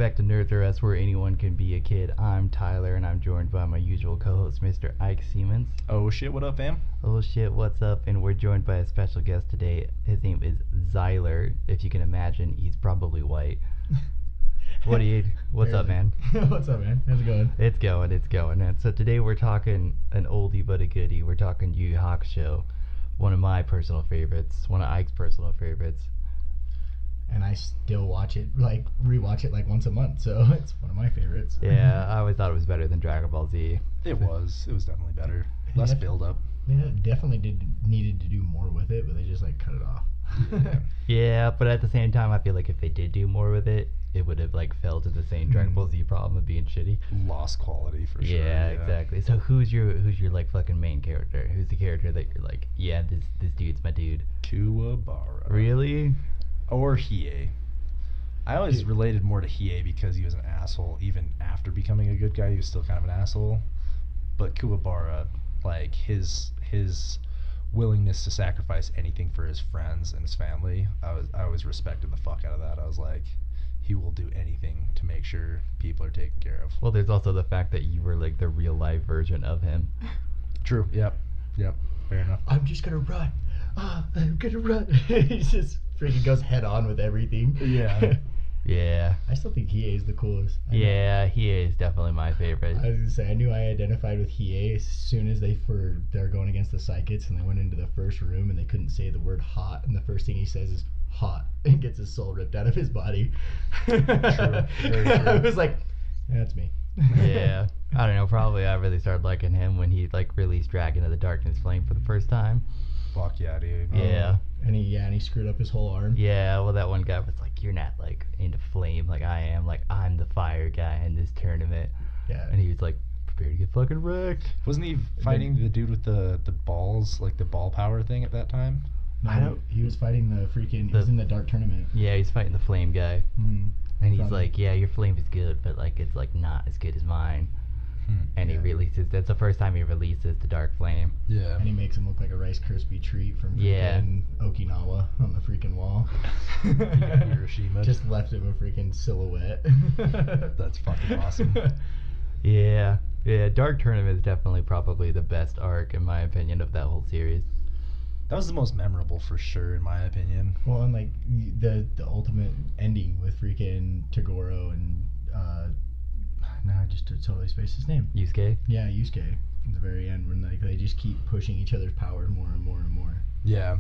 back to Nerds R Us, where anyone can be a kid. I'm Tyler, and I'm joined by my usual co-host, Mr. Ike Siemens. Oh shit, what up, fam? Oh shit, what's up? And we're joined by a special guest today. His name is Zyler. If you can imagine, he's probably white. What's up, man? What's up, man? How's it going? It's going. And so today we're talking an oldie but a goodie. We're talking Yu Yu Hakusho, one of my personal favorites, one of Ike's personal favorites. And I still rewatch it like once a month, so it's one of my favorites. Yeah, I always thought it was better than Dragon Ball Z. It was definitely better. Less build up. Yeah, definitely needed to do more with it, but they just cut it off. Yeah, but at the same time, I feel like if they did do more with it, it would have fell to the same Dragon Ball Z problem of being shitty. Lost quality for sure. Yeah, exactly. So who's your fucking main character? Who's the character that you're yeah, this dude's my dude? Kuwabara. Really? Or Hiei. I always related more to Hiei because he was an asshole. Even after becoming a good guy, he was still kind of an asshole. But Kuwabara, his willingness to sacrifice anything for his friends and his family, I always respected the fuck out of that. I was like, he will do anything to make sure people are taken care of. Well, there's also the fact that you were the real life version of him. True. Yep. Fair enough. I'm just gonna run. I'm gonna run. He just freaking goes head on with everything. Yeah. Yeah. I still think Hiei is the coolest. Yeah, Hiei is definitely my favorite. I was gonna say, I knew I identified with Hiei as soon as they're going against the psychics and they went into the first room and they couldn't say the word hot, and the first thing he says is hot and gets his soul ripped out of his body. True. Very true. I was like, yeah, that's me. Yeah. I don't know, probably I really started liking him when he released Dragon of the Darkness Flame for the first time. Fuck yeah, dude. Yeah. And he screwed up his whole arm. Yeah, well, that one guy was you're not into flame like I am. I'm the fire guy in this tournament. Yeah. And he was prepare to get fucking wrecked. Wasn't he fighting the dude with the balls, the ball power thing at that time? No, he was fighting he was in the dark tournament. Yeah, he's fighting the flame guy. Mm-hmm. And he's yeah, your flame is good, but it's not as good as mine. And he releases, that's the first time he releases the dark flame. Yeah. And he makes him look like a Rice Krispie treat from freaking Okinawa on the freaking wall. Hiroshima. Just left him a freaking silhouette. That's fucking awesome. Yeah, Dark Tournament is definitely probably the best arc, in my opinion, of that whole series. That was the most memorable for sure, in my opinion. Well, and the ultimate ending with freaking Toguro and now I just totally spaced his name. Yusuke? Yeah, Yusuke. At the very end, when they just keep pushing each other's powers more and more and more. Yeah,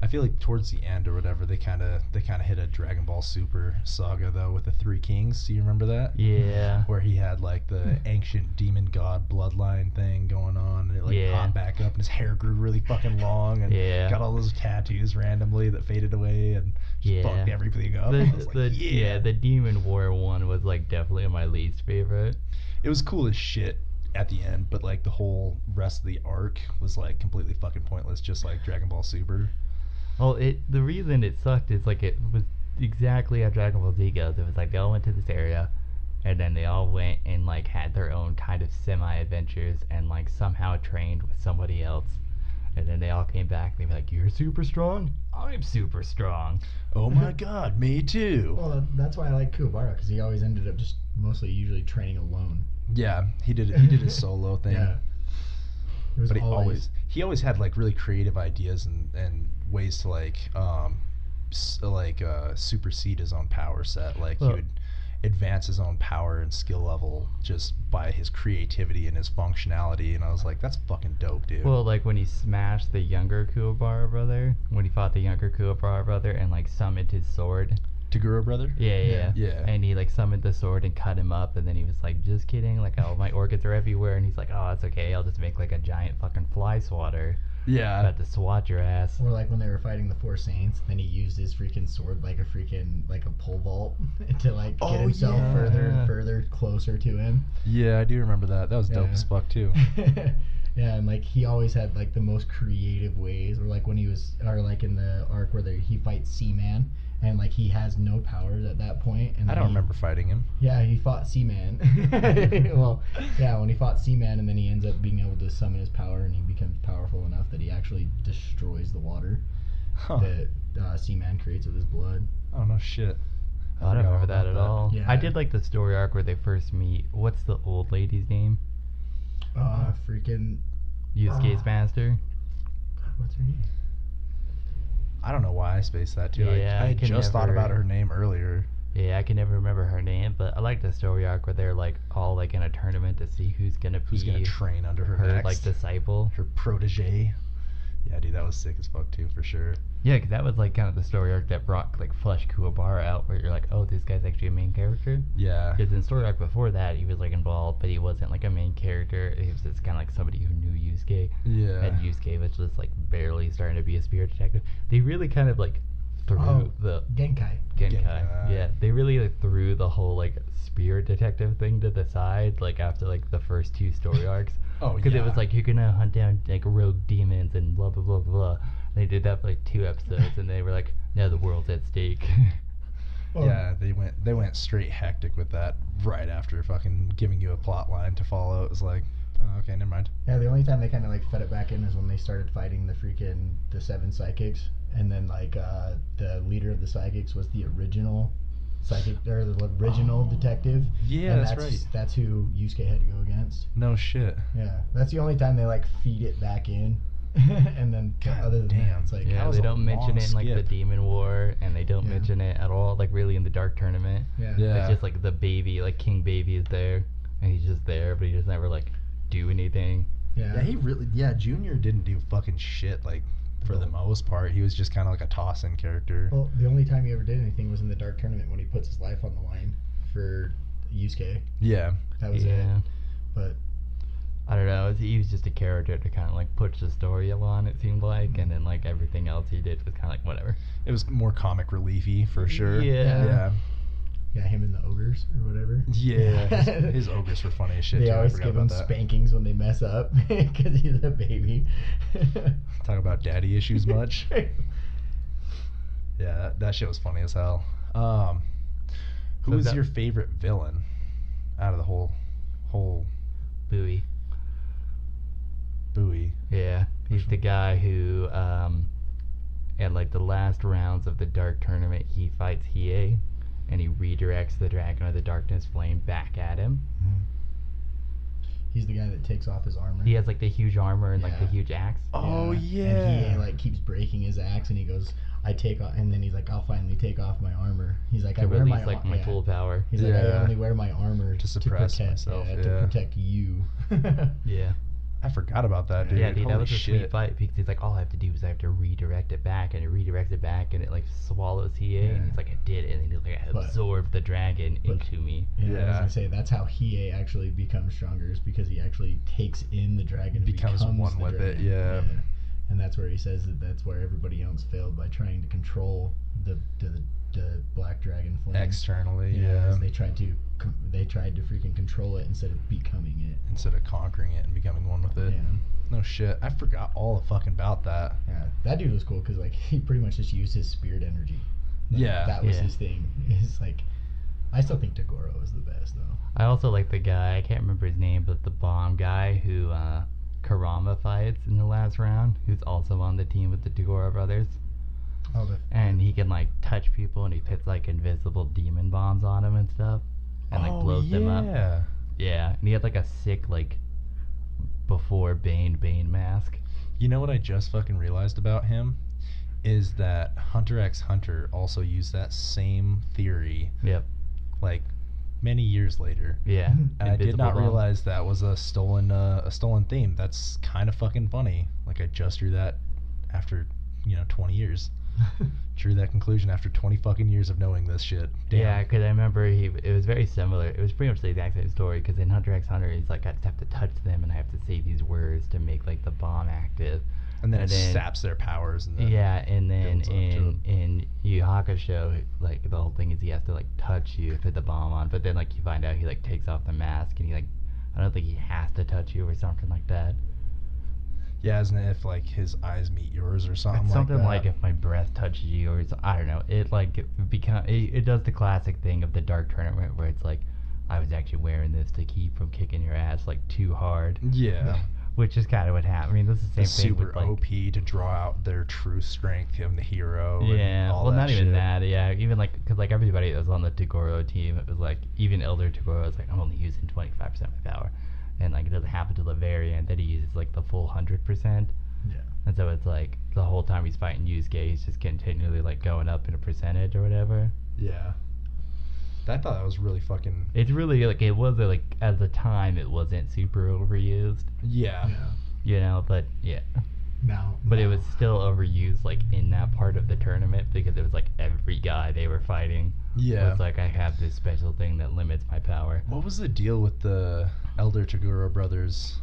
I feel towards the end or whatever, they kind of hit a Dragon Ball Super saga though with the Three Kings. Do you remember that? Yeah. Where he had the ancient demon god bloodline thing going on, and it popped back up, and his hair grew really fucking long, and got all those tattoos randomly that faded away, and just fucked everything up. The Demon War one was definitely my least favorite. It was cool as shit at the end, but the whole rest of the arc was completely fucking pointless, just like Dragon Ball Super. Well, the reason it sucked is it was exactly how Dragon Ball Z goes. It was they all went to this area, and then they all went and had their own kind of semi-adventures, and somehow trained with somebody else. And then they all came back and they were you're super strong? I'm super strong. Oh my god, me too. Well, that's why I like Kuwabara, because he always ended up just usually training alone. Yeah, he did his solo thing. Yeah. But he always had really creative ideas and ways to supersede his own power set. He would advance his own power and skill level just by his creativity and his functionality, and I was that's fucking dope, dude. Well, when he smashed the younger Kuwabara brother, when he fought the younger Kuwabara brother and summoned his sword. Toguro brother? Yeah. And he summoned the sword and cut him up, and then he was just kidding, all my organs are everywhere, and he's oh, it's okay, I'll just make a giant fucking fly swatter. Yeah. About to swat your ass. Or when they were fighting the Four Saints, then he used his freaking sword like a pole vault to get himself further and further closer to him. Yeah, I do remember that. That was dope as fuck too. Yeah, and he always had the most creative ways, or when he was, or in the arc where he fights Seaman, and he has no powers at that point. And I don't remember fighting him. Yeah, he fought Seaman. Well, yeah, when he fought Seaman, and then he ends up being able to summon his power, and he becomes powerful enough that he actually destroys the water that Seaman creates with his blood. Oh no shit. I don't forgot remember that about at all. Yeah. I did like the story arc where they first meet. What's the old lady's name? Freaking. Yusuke's master. God, what's her name? I don't know why I spaced that too. Yeah, I I had can just thought never- about her name earlier. Yeah, I can never remember her name, but I like the story arc where they're like all like in a tournament to see who's gonna Who's be gonna train under her her next? like disciple. Her protege. Yeah, dude, that was sick as fuck too, for sure. Yeah, 'cause that was like kind of the story arc that brought like flushed Kuwabara out, where you're like, oh, this guy's actually a main character. Yeah. Because in the story arc before that, he was like involved, but he wasn't like a main character. He was just kind of like somebody who knew Yusuke, Yeah. and Yusuke was just like barely starting to be a spirit detective. They really kind of like threw Oh. the Genkai. Genkai. Genkai. Yeah, they really like, threw the whole like spirit detective thing to the side, like after like the first two story arcs. Oh, Because yeah. it was like you're gonna hunt down like rogue demons and blah blah blah blah. They did that for like 2 episodes, and they were like, "No, the world's at stake." Yeah, they went straight hectic with that right after fucking giving you a plot line to follow. It was like, oh, okay, never mind. Yeah, the only time they kind of like fed it back in is when they started fighting the 7 psychics, and then like the leader of the psychics was the original psychic or the original detective. Yeah, and that's right. That's who Yusuke had to go against. No shit. Yeah, that's the only time they like feed it back in, and then God other than damn. that, it's like Yeah, was they a don't mention long it in like the skip. Demon War, and they don't Yeah. mention it at all, like really in the Dark Tournament. yeah. Yeah. It's just like the baby, like King Baby is there, and he's just there, but he just never like do anything. Yeah. Yeah, Junior didn't do fucking shit, like, for the most part. He was just kind of like a toss-in character. Well, the only time he ever did anything was in the Dark Tournament when he puts his life on the line for Yusuke. Yeah. That was Yeah. it. But I don't know. He was just a character to kind of like push the story along. It seemed like, and then like everything else he did was kind of like whatever. It was more comic reliefy, for sure. Yeah. Yeah. yeah, him and the ogres or whatever. Yeah. His ogres were funny as shit, They too. I always forgot give him about that. spankings when they mess up because he's a baby. Talk about daddy issues much. Yeah, that shit was funny as hell. Who So was that- your favorite villain out of the whole Bowie. Bowie? Yeah, he's Which the one? guy who, at like the last rounds of the Dark Tournament, he fights Hiei, and he redirects the Dragon of the Darkness Flame back at him. He's the guy that takes off his armor. He has like the huge armor and like the Yeah. huge axe. Oh, And yeah. he like keeps breaking his axe, and he goes, "I take off," and then he's like, "I'll finally take off my armor." He's like, To "I wear release my like my yeah. full power. He's like, "I Yeah. only wear my armor To suppress protect, myself, to yeah. protect you." Yeah. I forgot about that, dude. Yeah, dude, that Holy was a shit. sweet fight because he's like, all I have to do is I have to redirect it back, and it redirects it back, and it like swallows Hiei, and Yeah. he's like, I did it, and then he's like, I But- absorbed the dragon but- into me. Yeah, I was Yeah. gonna say that's how Hiei actually becomes stronger, is because he actually takes in the dragon and Becomes one the with it, dragon. yeah. And that's where he says that that's where everybody else failed by trying to control the black dragon flame. Externally, Yeah, yeah. as they tried to freaking control it instead of becoming it. Instead of conquering it and becoming one with it. Yeah, No shit. I forgot all fucking about that. yeah. That dude was cool because like he pretty much just used his spirit energy. Like, Yeah. that was Yeah. his thing. It's like, I still think Tagoro is the best though. I also like the guy, I can't remember his name, but the bomb guy who Karama fights in the last round, who's also on the team with the Tagora brothers. Oh, the And he can like touch people, and he puts like invisible demon bombs on them and stuff, and like blows them up. Yeah. Yeah, and he had like a sick like before Bane mask. You know what I just fucking realized about him? Is that Hunter x Hunter also used that same theory, Yep. like, many years later. Yeah. And I did Invisible not bomb. realize that was a stolen theme. That's kind of fucking funny. Like, I just drew that after, 20 years. Drew that conclusion after 20 fucking years of knowing this shit. Damn. Yeah, because I remember it was very similar. It was pretty much the exact same story. Because in Hunter x Hunter, he's like, I just have to touch them, and I have to say these words to make like the bomb active. And then and it then- saps their powers. And then Yeah, and then builds up to in Yu Yu Hakusho, like the whole thing is he has to like touch you, put the bomb on, but then like you find out he like takes off the mask, and he like, I don't think he has to touch you or something like that. Yeah, isn't it if, like, his eyes meet yours or something It's something like that? like if my breath touches you, or I don't know. It like it does the classic thing of the Dark Tournament where it's like, I was actually wearing this to keep from kicking your ass like too hard. Yeah. which is kind of what happened. I mean, this is the The same thing super with like OP to draw out their true strength, him the hero. yeah, and all well, that not even shit. that. Yeah, even like because like everybody that was on the Toguro team, it was like even Elder Toguro was like I'm only using 25% of my power, and like it doesn't happen till the very end that he uses like the full 100%. Yeah. And so it's like the whole time he's fighting Yusuke, he's just continually like going up in a percentage or whatever. Yeah. I thought that was really fucking. It's really like it was like at the time it wasn't super overused, Yeah. you know, but yeah. But it was still overused like in that part of the tournament because it was like every guy they were fighting Yeah. was like I have this special thing that limits my power. What was the deal with the Elder Toguro brothers'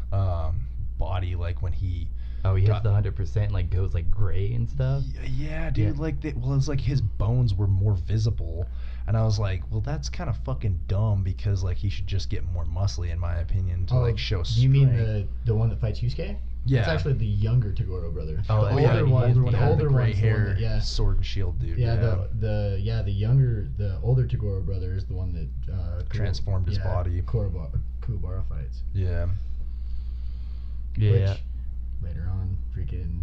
body? Like when he. Oh, he has the 100% like goes like gray and stuff. Yeah, dude. Yeah. Like, well, it's like his bones were more visible, and I was like, well, that's kind of fucking dumb because like he should just get more muscly, in my opinion, to like show strength. You mean the one that fights Yusuke? Yeah. It's actually the younger Toguro brother. Oh, the yeah, older he one, is the the older gray one's the one hair, that, yeah. sword and shield dude. Yeah, the older Toguro brother is the one that Transformed his body. Kuwabara fights. Yeah. Yeah. Which later on, freaking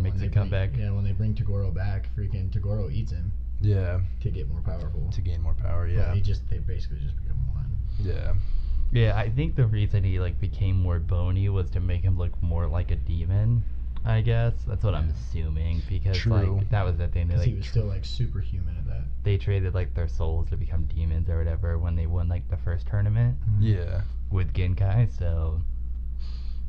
Makes a comeback. Yeah, when they bring Toguro back, freaking Toguro eats him Yeah. to get more powerful. To gain more power. But Yeah. they basically just become one. Yeah. Yeah, I think the reason he like became more bony was to make him look more like a demon. I guess that's what I'm assuming because True. like that was the thing. They Because like he was still like superhuman at that. they traded like their souls to become demons or whatever when they won like the first tournament Yeah. with Genkai. So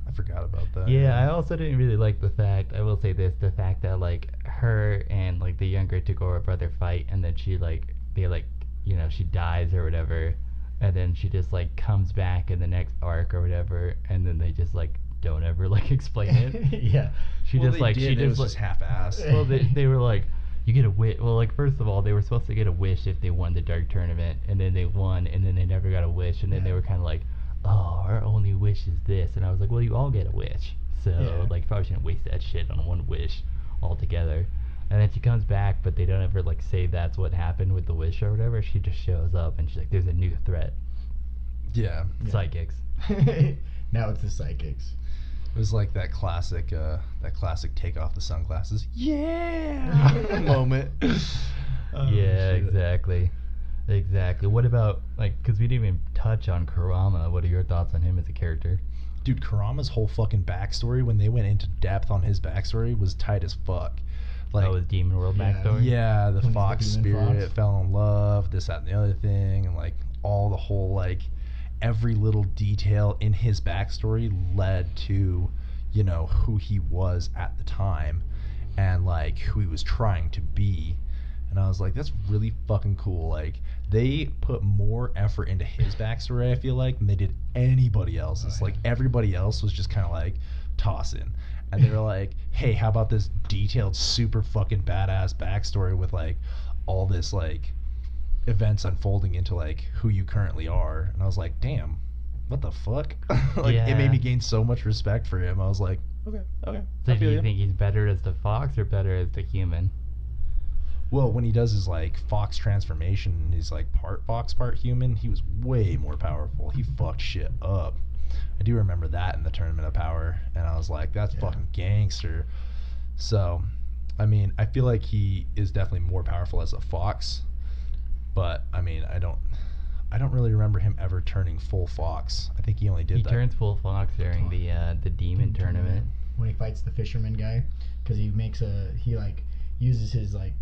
I forgot about that. yeah, I also didn't really like the fact. I will say this: the fact that like her and like the younger Toguro brother fight, and then she like they like you know she dies or whatever, and then she just like comes back in the next arc or whatever, and then they just like don't ever like explain it. Yeah. She Well, just they like did, she it just was like just half-assed. well they were like you get a wish. Well, like first of all they were supposed to get a wish if they won the dark tournament, and then they won, and then they never got a wish, and then they were kind of like, oh, our only wish is this, and I was like, well, you all get a wish, so like probably shouldn't waste that shit on one wish altogether. And then she comes back, but they don't ever like say that's what happened with the wish or whatever. She just shows up and she's like, there's a new threat. Yeah. Psychics. Now it's the psychics. It was like that classic take off the sunglasses. Yeah. moment. Oh, Yeah, shit. exactly. What about like because we didn't even touch on Kurama. What are your thoughts on him as a character? Dude, Kurama's whole fucking backstory, when they went into depth on his backstory, was tight as fuck. Like, Oh, his Demon World Yeah. backstory. yeah, the When he's the fox demon spirit fox. fell in love, this, that, and the other thing, and like all the whole like every little detail in his backstory led to, you know, who he was at the time and like who he was trying to be. And I was like, that's really fucking cool. Like, they put more effort into his backstory, I feel like, than they did anybody else's. Oh, Like, yeah. everybody else was just kind of like tossing. And they were like, hey, how about this detailed, super fucking badass backstory with like all this like events unfolding into like who you currently are. And I was like, damn, what the fuck? Like, it Yeah. made me gain so much respect for him. I was like, okay. So I do feel you ya. think he's better as the fox or better as the human? Well, when he does his like fox transformation, he's like part fox, part human. He was way more powerful. He fucked shit up. I do remember that in the Tournament of Power, and I was like, that's Yeah. fucking gangster. So, I mean, I feel like he is definitely more powerful as a fox, but I mean, I don't really remember him ever turning full fox. I think he only did He that. turns full fox during the demon tournament. When he fights the fisherman guy, because he uses his like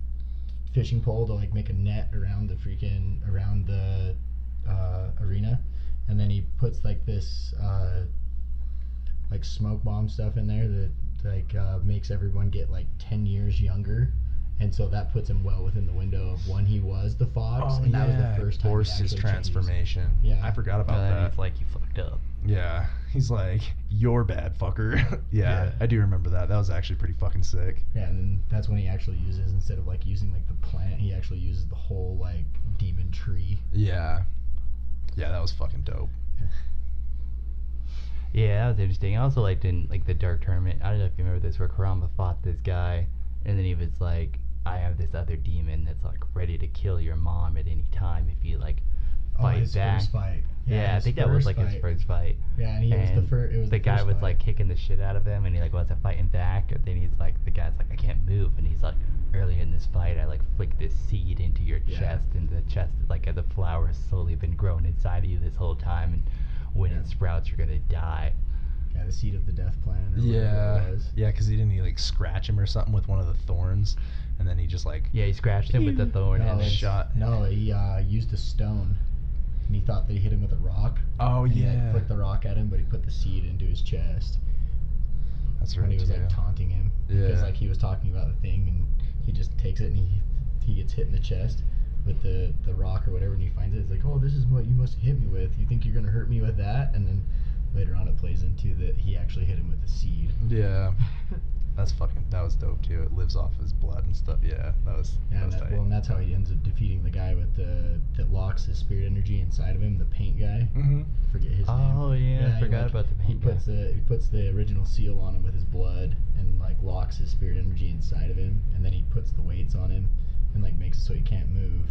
fishing pole to like make a net around the arena, and then he puts like this like smoke bomb stuff in there that like makes everyone get like 10 years younger, and so that puts him well within the window of when he was the fox, and that was the first time he forced his actually changes. transformation. Yeah. I forgot about that. He's like, you fucked up. Yeah, he's like, you're bad, fucker. yeah, Yeah. I do remember that. That was actually pretty fucking sick. Yeah, and then that's when he actually uses, instead of like using like the plant, he actually uses the whole like demon tree. Yeah. Yeah, that was fucking dope. Yeah, that was interesting. I also liked in like the dark tournament. I don't know if you remember this, where Kurama fought this guy, and then he was like, "I have this other demon that's like ready to kill your mom at any time if you like fight his back. first fight. Yeah, I his think that was first like his fight. first fight. Yeah, and he was the And first. It was the guy first was fight. like kicking the shit out of him, and he like wasn't fighting back. And then he's like, the guy's like, I can't move, and he's like, earlier in this fight, I like flicked this seed into your Yeah. chest, and the chest like the flower has slowly been growing inside of you this whole time, and when it sprouts, you're gonna die. Yeah, the seed of the death plan. Or Yeah, whatever it was. yeah, because he like scratch him or something with one of the thorns, and then he just like Yeah, he scratched him with the thorn, No, and then it's- shot. No, he used a stone, and he thought that he hit him with a rock. Oh and he like yeah, flicked the rock at him, but he put the seed into his chest. that's When right. he was too. like taunting him, because Yeah. like he was talking about the thing, and he just takes it and he gets hit in the chest with the rock or whatever, and he finds it. It's like, oh, this is what you must have hit me with. You think you're gonna hurt me with that? And then later on, it plays into that he actually hit him with a seed. Yeah, that was dope too. It lives off his blood and stuff. Yeah, that was tight. And that's how he ends up defeating the guy with that locks his spirit energy inside of him, the paint guy. Mm-hmm. Forget his name. oh yeah, I he, forgot about the He paint guy. puts the original seal on him with his blood and like locks his spirit energy inside of him, and then he puts the weights on him and like makes it so he can't move.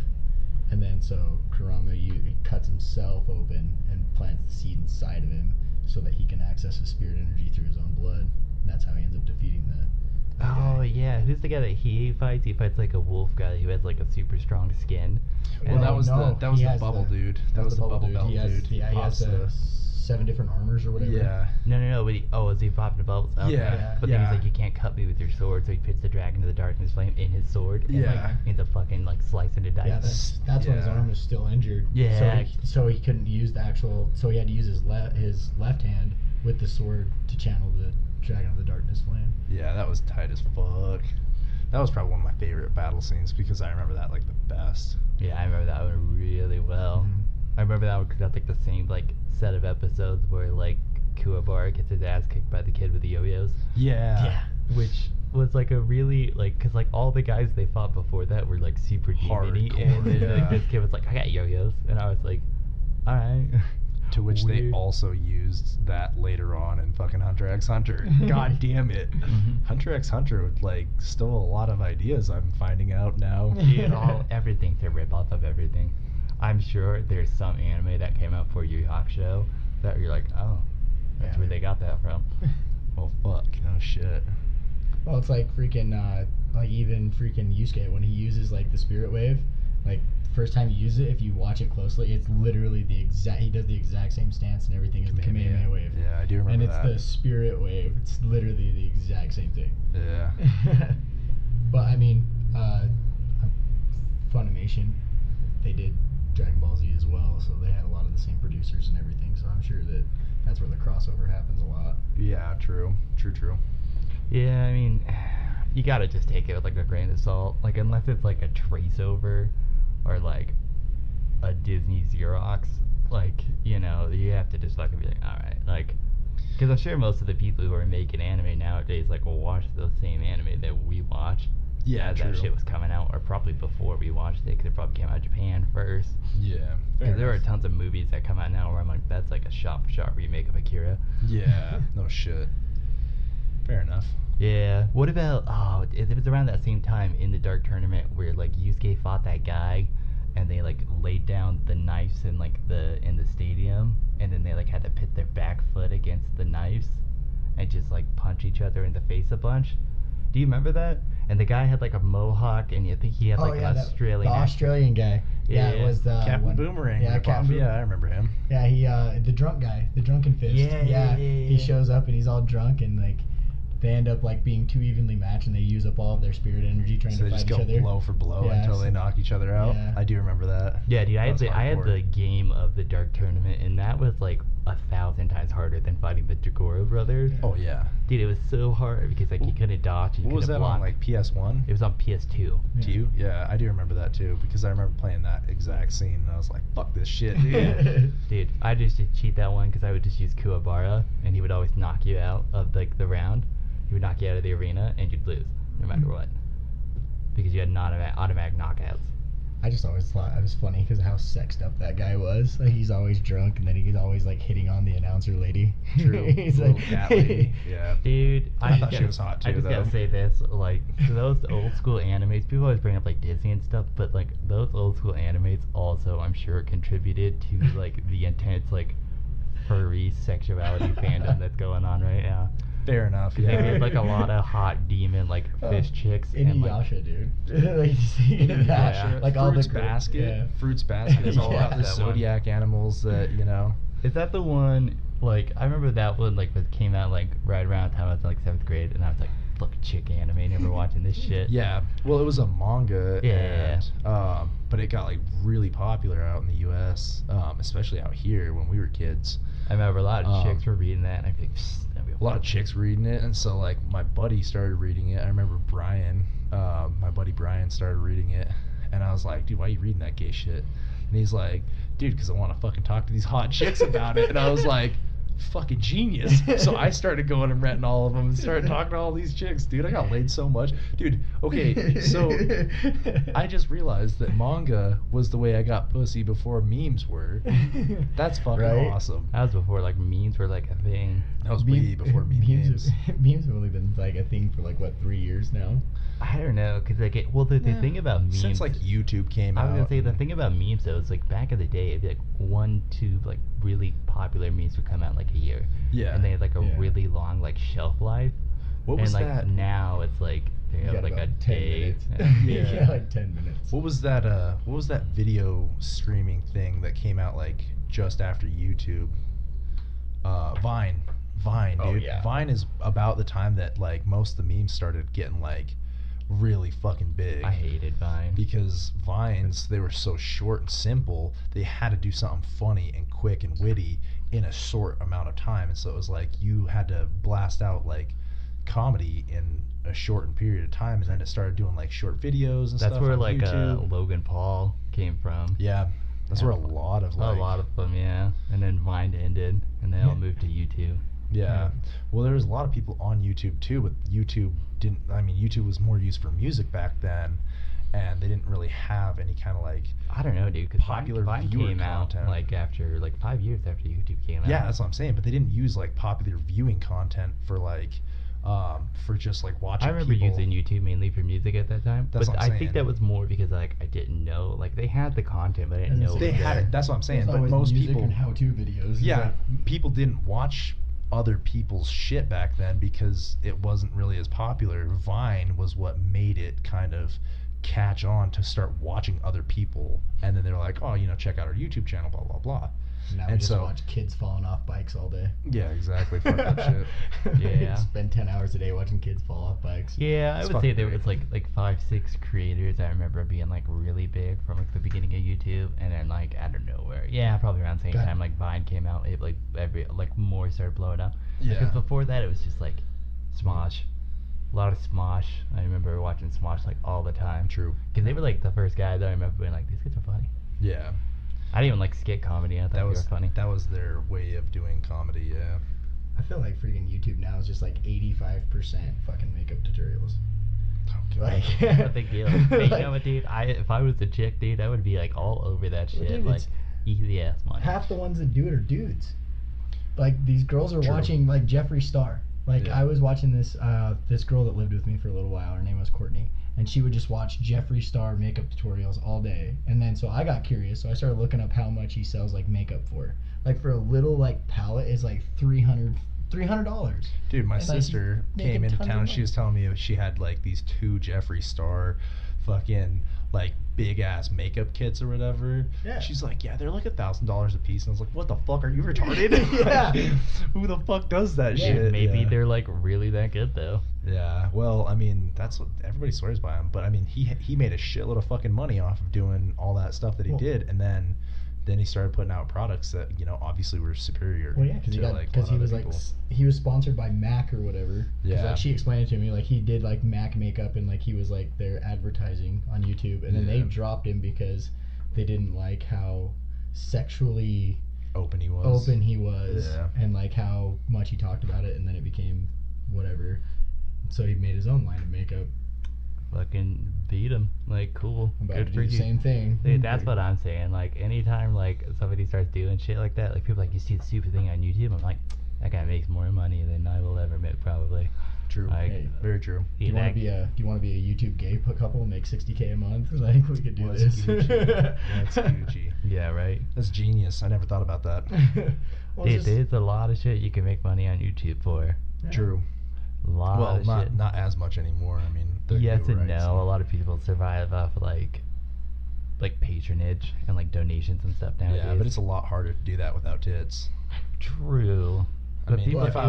And then so Kurama he cuts himself open and plants the seed inside of him so that he can access his spirit energy through his own blood. And that's how he ends up defeating the Oh guy. yeah, who's the guy that he fights? He fights like a wolf guy who has like a super strong skin. Well, And that was no, the he has bubble dude. That that's was the bubble dude. belt He has, dude. Yeah, he has Pops 7 different armors or whatever. Yeah. No, but is he popping the bubbles? Okay. Yeah, But then yeah. he's like, you can't cut me with your sword, so he pits the dragon to the darkness flame in his sword. And Yeah. like, ends up fucking like slicing to dice. Yeah, that's when his Yeah. arm was still injured. Yeah. So he couldn't use the actual. So he had to use his left hand with the sword to channel the Dragon of the Darkness flame. Yeah, that was tight as fuck. That was probably one of my favorite battle scenes because I remember that like the best. Yeah, I remember that one really well. Mhm. I remember that one because that's like the same like set of episodes where like Kuwabara gets his ass kicked by the kid with the yo-yos. Yeah. Which was like a really like, because like all the guys they fought before that were like super demon-y, and then Hardcore, like, yeah. this kid was like, I got yo-yos, and I was like, all right. To which they Weird. also used that later on in fucking Hunter x Hunter. God damn it. Mhm. Hunter x Hunter would like stole a lot of ideas I'm finding out now. Dude, everything's a rip off of everything. I'm sure there's some anime that came out for Yu Yu Hakusho that you're like, oh, that's Yeah. where they got that from. Well, fuck. No shit. Well, it's like freaking, like even freaking Yusuke when he uses like the spirit wave, like first time you use it, if you watch it closely, it's literally he does the exact same stance and everything as the Kamehameha wave. Yeah, I do remember And it's that. the spirit wave. It's literally the exact same thing. Yeah. But I mean, Funimation, they did Dragon Ball Z as well, so they had a lot of the same producers and everything. So I'm sure that that's where the crossover happens a lot. Yeah, true. True. Yeah, I mean, you gotta just take it with like a grain of salt. Like, unless it's like a trace over or like a Disney Xerox, like, you know, you have to just fucking be like, alright, like, because I'm sure most of the people who are making anime nowadays, like, will watch those same anime that we watched Yeah, as true. that shit was coming out, or probably before we watched it, because it probably came out of Japan first. Yeah. Because there are tons of movies that come out now where I'm like, that's like a shot-for-shot remake of Akira. Yeah. No shit. Fair enough. Yeah. What about, oh, it was around that same time in the Dark Tournament where like Yusuke fought that guy and they like laid down the knives in like in the stadium, and then they like had to pit their back foot against the knives and just like punch each other in the face a bunch. Do you remember that? And the guy had like a mohawk, and I think he had like an Australian the accent. Australian guy. Yeah, Yeah. it was the Captain one- Boomerang. Yeah, ripoff. Captain Boomerang. Yeah, I remember him. Yeah, he the drunk guy, the drunken fist. Yeah. He shows up and he's all drunk, and like they end up like being too evenly matched, and they use up all of their spirit energy trying So to they just fight go each other. blow for blow Yeah, until so- they knock each other out. Yeah. I do remember that. Yeah, dude, I That was had hardcore. the game of the Dark Tournament, and that was like 1,000 times harder than fighting the Jagoro brothers. Oh yeah. Dude, it was so hard because like you couldn't dodge and you What was couldn't that block. on, like PS1? It was on PS2. Yeah. To you? Yeah, I do remember that too because I remember playing that exact scene and I was like, "Fuck this shit, dude." Dude, I just did cheat that one because I would just use Kuwabara, and he would always knock you out of like the round. He would knock you out of the arena, and you'd lose no matter what, because you had automatic knockouts. I just always thought it was funny because of how sexed up that guy was. Like he's always drunk, and then he's always like hitting on the announcer lady. True. He's Little like, cat lady. Yeah. Dude, I thought she was hot too, I just though. gotta say this, like, those old school animes, people always bring up like Disney and stuff, but like those old school animes also, I'm sure, contributed to like the intense like furry sexuality fandom that's going on right now. Fair enough. They Yeah. made like a lot of hot demon like fish chicks and like Inuyasha, dude. Like, you see that? Yeah. Like all Fruits the Basket. Yeah. Fruits Basket is all Yeah. about the That one. zodiac animals that Is that the one? Like, I remember that one like was came out like right around the time I was in, like 7th grade, and I was like, "Fucking chick anime, never watching this shit." Yeah. Well, it was a manga. Yeah. And, but it got like really popular out in the U.S., especially out here when we were kids. I remember a lot of chicks were reading that, and I'd be like, "Psst, that'd be A lot of chicks reading it, and so like my buddy started reading it. I remember Brian, my buddy Brian started reading it, and I was like, "Dude, why are you reading that gay shit?" And he's like, "Dude, because I want to fucking talk to these hot chicks about it." And I was like, "Fucking genius!" So I started going and renting all of them and started talking to all these chicks. Dude, I got laid so much. Dude, okay, so I just realized that manga was the way I got pussy before memes were. That's fucking Right? awesome. That was before like memes were like a thing. That was way before meme games. Memes have only been like a thing for like what 3 years now. I don't know, cause like the thing about memes. Since like YouTube came I out. was gonna say the thing about memes though is like back in the day it'd be like 1-2 like really popular memes would come out in, like a year. Yeah. And they had like a Yeah. really long like shelf life. What and was like that? now it's like they You have got like a about 10 day. minutes. Yeah. Yeah, like 10 minutes. What was that video streaming thing that came out like just after YouTube? Vine, Oh, dude. yeah. Vine is about the time that like most of the memes started getting like really fucking big. I hated Vine. Because Vines, they were so short and simple, they had to do something funny and quick and witty in a short amount of time. And so it was like you had to blast out like comedy in a shortened period of time, and then it started doing like short videos and That's stuff where on like YouTube. Logan Paul came from. Yeah, that's where a lot of like A lot of them, yeah. And then Vine ended, and they all moved to YouTube. yeah. Well, there was a lot of people on YouTube too, but YouTube didn't. I mean, YouTube was more used for music back then, and they didn't really have any kind of like. I don't know, dude. Because Popular Vine viewer came content. out like after like 5 years after YouTube came out. Yeah, that's what I'm saying. But they didn't use like popular viewing content for like, for just like watching. I remember people. using YouTube mainly for music at that time. That's but what I'm I think saying. that was more because like I didn't know. Like they had the content, but I didn't As I know. say, it They was had there. it. That's what I'm saying. It's But always most music people. and how-to videos. It's Yeah, like, people didn't watch other people's shit back then because it wasn't really as popular. Vine was what made it kind of catch on to start watching other people, and then they were like, oh, check out our YouTube channel, blah blah blah. now we And just so- watch kids falling off bikes all day. Yeah, exactly. Fuck that shit. Yeah. Spend 10 hours a day watching kids fall off bikes. Yeah, I It's would say fucking there great. was like 5-6 creators I remember being like really big from like the beginning of YouTube, and then like out of nowhere, yeah, probably around the same God. time like Vine came out, it like more started blowing up. Yeah. Because before that it was just like Smosh, a lot of Smosh. I remember watching Smosh like all the time. True. Because they were like the first guys I remember being like, these kids are funny. Yeah. I didn't even like skit comedy. I thought That they was were funny. That was their way of doing comedy. Yeah. I feel like freaking YouTube now is just like 85% fucking makeup tutorials. Like, What a big deal. Hey, you like, know what, dude? If I was a chick, dude, I would be like all over that shit. dude, like, it's- easy ass money. half the ones that do it are dudes. Like these girls are True. watching like Jeffree Star. Like Yeah. I was watching this this girl that lived with me for a little while. Her name was Courtney, and she would just watch Jeffree Star makeup tutorials all day. And then so I got curious, so I started looking up how much he sells like makeup for. Like for a little like palette is like $300. Dude, my And, like, sister making came into tons of town. She money. was telling me she had like these 2 Jeffree Star fucking like big ass makeup kits or whatever. Yeah. She's like, yeah, they're like $1,000 a piece. And I was like, what the fuck? Are you retarded? Yeah. Who the fuck does that Yeah, shit? Maybe Yeah. they're like really that good though. Yeah, well, I mean, that's what everybody swears by him. But I mean, he made a shitload of fucking money off of doing all that stuff that he Well- did, and then he started putting out products that obviously were superior. Well, yeah, because to, like, he other was like people. he was sponsored by Mac or whatever. 'Cause, Yeah. like she explained it to me, like he did like Mac makeup and like he was like their advertising on YouTube, and then they Yeah. dropped him because they didn't like how sexually open he was. open he was, Yeah. and like how much he talked about it, and then it became whatever. So he made his own line of makeup. fucking beat him. Like, cool. I'm about Good to for do the you. same thing. Dude, that's what I'm saying. Like, anytime like somebody starts doing shit like that, like people like, you see the stupid thing on YouTube, I'm like, that guy makes more money than I will ever make, probably. True. Like, Hey, Very true. Do you want to be a YouTube gay couple, make $60K a month? Like, we could do this. That's Gucci. Yeah, right. That's genius. I never thought about that. Well, Dude, just- there's a lot of shit you can make money on YouTube for. Yeah. True. A lot Well, of shit. not as much anymore. I mean, they're Yes new, and right? no. So- A lot of people survive off like patronage and like donations and stuff nowadays. Yeah, but it's a lot harder to do that without tits. true. I But mean, people, if I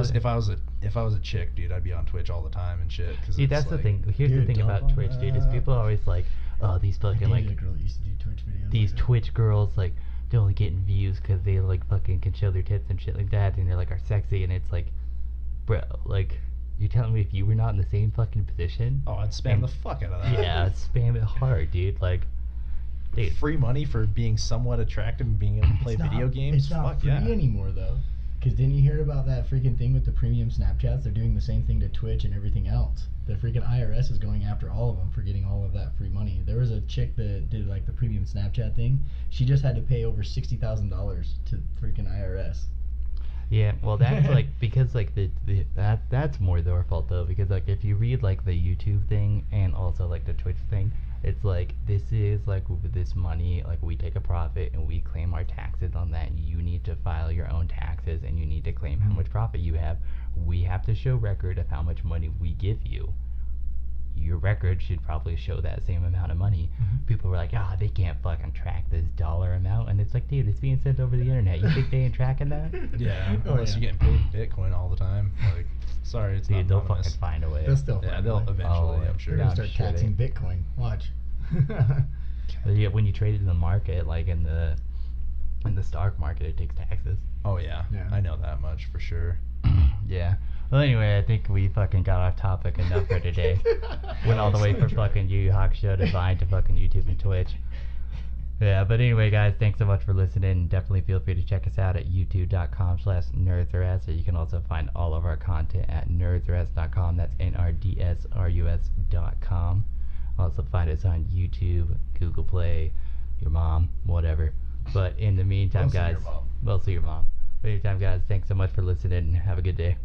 was a chick, dude, I'd be on Twitch all the time and shit. Cause see, it's that's the like- thing. Here's the Dude, thing don't about want Twitch, dude, is that. people are always like, oh, these I fucking dated like a girl that used to do Twitch videos. these like that. Twitch girls, like they're only getting views because they like fucking can show their tits and shit like that, and they're like are sexy, and it's like, bro, like you're telling me if you were not in the same fucking position, Oh, I'd spam And- the fuck out of that. yeah, spam it hard, dude. Like, dude, Free money for being somewhat attractive and being able to play It's not- video games. It's not Fuck free yeah. anymore though. Because didn't you hear about that freaking thing with the premium Snapchats? They're doing the same thing to Twitch and everything else. The freaking IRS is going after all of them for getting all of that free money. There was a chick that did like the premium Snapchat thing. She just had to pay over $60,000 to freaking IRS. yeah. Well, that's like because like that's more their fault though, because like if you read like the YouTube thing and also like the Twitch thing, it's like this is like with this money, like we take a profit and we claim our taxes on that. You need to file your own taxes and you need to claim how much profit you have. We have to show record of how much money we give you. Your record should probably show that same amount of money. Mhm. People were like, they can't fucking track this dollar amount, and it's like, dude, it's being sent over the internet. You think they ain't tracking that? Yeah, Oh, unless yeah. you're getting paid in Bitcoin all the time. Like, sorry, it's Dude, not they'll anonymous. fucking find a way. They'll still Yeah, find they'll a way. eventually, Oh, I'm sure. They're gonna I'm start sure taxing they- Bitcoin. Watch. But yeah, when you trade it in the market, like in the stock market, it takes taxes. Oh yeah, Yeah. I know that much for sure. Yeah. Well, anyway, I think we fucking got off topic enough for today. Went all the way from fucking Yu Yu Hakusho to Vine to fucking YouTube and Twitch. Yeah, but anyway, guys, thanks so much for listening. Definitely feel free to check us out at youtube.com/nerdsrus, or you can also find all of our content at nerdsrus.com. That's NRDSRUS.com. Also find us on YouTube, Google Play, your mom, whatever. But in the meantime, Mostly guys, your mom. mostly your mom. But in the meantime, guys, thanks so much for listening and have a good day.